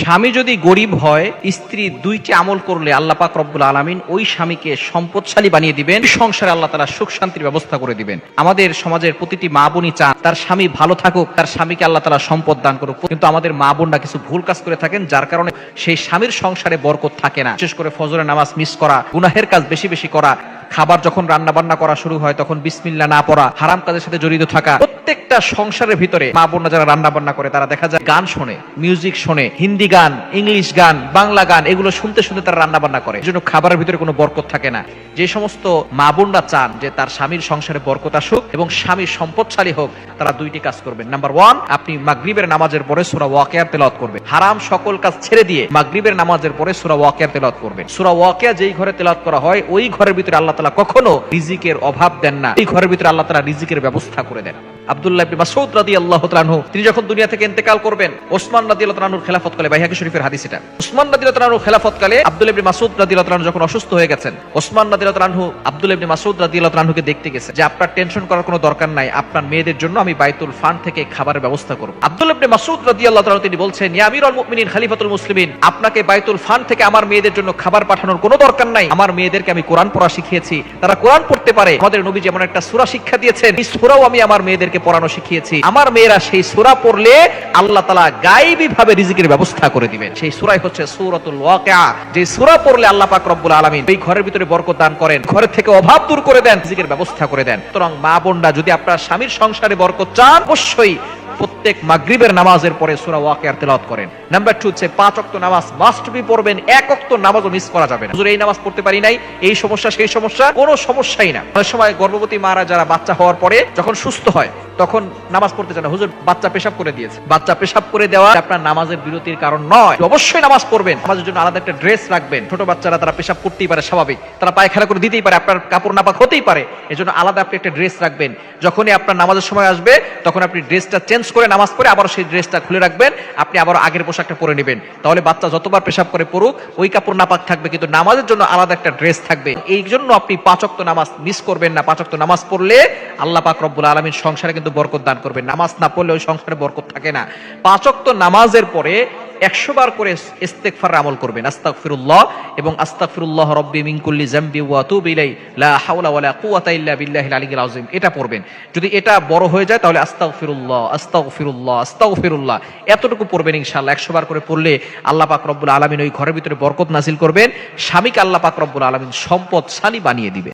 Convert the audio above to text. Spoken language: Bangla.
স্বামী যদি গরিব হয়, স্ত্রী দুইটি আমল করলে আল্লাহ পাক রব্বুল আলামিন ওই স্বামীকে সম্পদশালী বানিয়ে দিবেন, সংসারে আল্লাহ তাআলা সুখ শান্তির ব্যবস্থা করে দিবেন। আমাদের সমাজের প্রতিটি মা বোনই চান তার স্বামী ভালো থাকুক, তার স্বামীকে আল্লাহ তাআলা সম্পদ দান করুক, কিন্তু আমাদের মা বোনরা কিছু ভুল কাজ করে থাকেন, যার কারণে সেই স্বামীর সংসারে বরকত থাকে না। বিশেষ করে ফজরের নামাজ মিস করা, গুনাহের কাজ বেশি বেশি করা, খাবার যখন রান্না বান্না করা শুরু হয় তখন বিসমিল্লাহ না পড়া, হারাম কাজের সাথে জড়িত থাকা। প্রত্যেকটা সংসারের ভিতরে মা বোনরা যারা রান্না বান্না করে তারা দেখা যায় গান শোনে, মিউজিক শোনে, হিন্দি গান, ইংলিশ গান, বাংলা গান, এগুলো শুনতে শুনতে তারা রান্না বান্না করে, এজন্য খাবারের ভিতরে কোনো বরকত থাকে না। যে সমস্ত মা বোনরা চান যে তার স্বামীর সংসারে বরকত আসুক এবং স্বামীর সম্পদশালী হোক, তারা দুইটি কাজ করবেন। নাম্বার 1, আপনি মাগরিবের নামাজের পরে সূরা ওয়াকিয়া তেলাওয়াত করবেন। হারাম সকল কাজ ছেড়ে দিয়ে মাগরিবের নামাজের পরে সূরা ওয়াকিয়া তেলাওয়াত করবেন। সূরা ওয়াকিয়া যেই ঘরে তেলাওয়াত করা হয় ওই ঘরের ভিতরে আল্লাহ তাআলা কখনো রিজিকের অভাব দেন না, এই ঘরের ভিতরে আল্লাহ তাআলা রিজিকের ব্যবস্থা করে দেন। আব্দুল্লাহ ইবনে মাসউদ রাদিয়াল্লাহু তাআলা আনহু তিনি যখন দুনিয়া থেকে ইন্তেকাল করবেন, ওসমান রাদিয়াল্লাহু তাআলা আনহুর খেলাফতকালে, বাইহাকী শরীফের হাদিস এটা, ওসমান রাদিয়াল্লাহু তাআলা আনহুর খেলাফতকালে আব্দুল্লাহ ইবনে মাসউদ রাদিয়াল্লাহু তাআলা আনহু যখন অসুস্থ হয়ে গেছেন, ওসমান রাদিয়াল্লাহু তাআলা আনহু আব্দুল্লাহ ইবনে মাসউদ রাদিয়াল্লাহু তাআলা আনহুকে দেখতে গেছে যে আপনার টেনশন করার কোনো দরকার নাই, আপনার মেয়েদের জন্য আমি বাইতুল ফান্ড থেকে খাবারের ব্যবস্থা করব। আব্দুল্লাহ ইবনে মাসউদ রাদিয়াল্লাহু তাআলা তিনি বলছেন, ইয়া আমিরুল মুমিনিন খলিফাতুল মুসলিমিন, আপনাকে বাইতুল ফান্ড থেকে আমার মেয়েদের জন্য খাবার পাঠানোর কোনো দরকার নাই, আমার মেয়েদেরকে আমি কোরআন পড়া শিখিয়েছি, তারা কোরআন পড়তে পারে। আমাদের নবী যেমন একটা সূরা শিক্ষা দিয়েছেন, এই সূরাও আমি আমার মেয়েদেরকে পড়ানো শিখিয়েছি, আমার মেয়েরা সেই সূরা পড়লে আল্লাহ তাআলা গায়বী ভাবে রিজিকের ব্যবস্থা করে দিবেন। সেই সূরাই হচ্ছে সূরাতুল ওয়াকিয়া, যে সূরা পড়লে আল্লাহ পাক রব্বুল আলামিন এই ঘরের ভিতরে বরকত দান করেন, ঘরের থেকে অভাব দূর করে দেন, রিজিকের ব্যবস্থা করে দেন। সুতরাং মা বোনরা যদি আপনার স্বামীর সংসারে বরকত চান, অবশ্যই প্রত্যেক মাগরিবের নামাজের পরে সূরা ওয়াকিয়ার তেলাওয়াত করেন। নাম্বার 2 হচ্ছে 5 ওয়াক্ত নামাজ মাস্ট বি পড়বেন, 1 ওয়াক্ত নামাজও মিস করা যাবে না। হুজুর এই নামাজ পড়তে পারি নাই, এই সমস্যা সেই সমস্যা, কোনো সমস্যাই না। অনেক সময় গর্ভবতী মারা যারা বাচ্চা হওয়ার পরে যখন সুস্থ হয় তখন নামাজ পড়তে চায় না, হুজুর বাচ্চা পেশাব করে দিয়েছে। বাচ্চা পেশাব করে দেওয়া আপনার নামাজের বিরতির কারণ নয়, অবশ্যই নামাজ পড়বেন। নামাজের জন্য আলাদা একটা ড্রেস রাখবেন। ছোট বাচ্চারা তারা পেশাব করতেই পারে, স্বাভাবিক, তারা পায়খানা করে দিতেই পারে, আপনার কাপড় নাপাক হতেই পারে, এজন্য আলাদা আপনি একটা ড্রেস রাখবেন। যখনই আপনার নামাজের সময় আসবে তখন আপনি ড্রেসটা চেঞ্জ করে নামাজ পড়ে আবার সেই ড্রেসটা খুলে রাখবেন, আপনি আবার আগের পোশাকটা পরে নেবেন। তাহলে বাচ্চা যতবার পেশাব করে পড়ুক ওই কাপড় নাপাক থাকবে, কিন্তু নামাজের জন্য আলাদা একটা ড্রেস থাকবে। এই জন্য আপনি 5 ওয়াক্ত নামাজ মিস করবেন না। 5 ওয়াক্ত নামাজ পড়লে আল্লাহ পাক রব্বুল আলামিন সংসারে কিন্তু বরকত দান করবেন। নামাজ না পড়লে ওই সংসারে বরকত থাকে না। 5 ওয়াক্ত নামাজের পরে 100 বার করে ইস্তেগফার আমল করবেন, আস্তাগফিরুল্লাহ এবং আস্তাগফিরুল্লাহ রাব্বি মিন কুল্লি যামবি ওয়া আতুবু ইলাই লা হাওলা ওয়ালা কুওয়াতা ইল্লা বিল্লাহিল আলিয়্যিল আযীম, এটা পড়বেন। যদি এটা বড় হয়ে যায় তাহলে আস্তাগফিরুল্লাহ আস্তাগফিরুল্লাহ আস্তাগফিরুল্লাহ এতটুকু পড়বেন ইনশাআল্লাহ। 100 বার করে পড়লে আল্লাহ পাক রব্বুল আলামিন ওই ঘরের ভিতরে বরকত নাযিল করবেন, স্বামীকে আল্লাহ পাক রব্বুল আলামিন সম্পদশালী বানিয়ে দিবেন।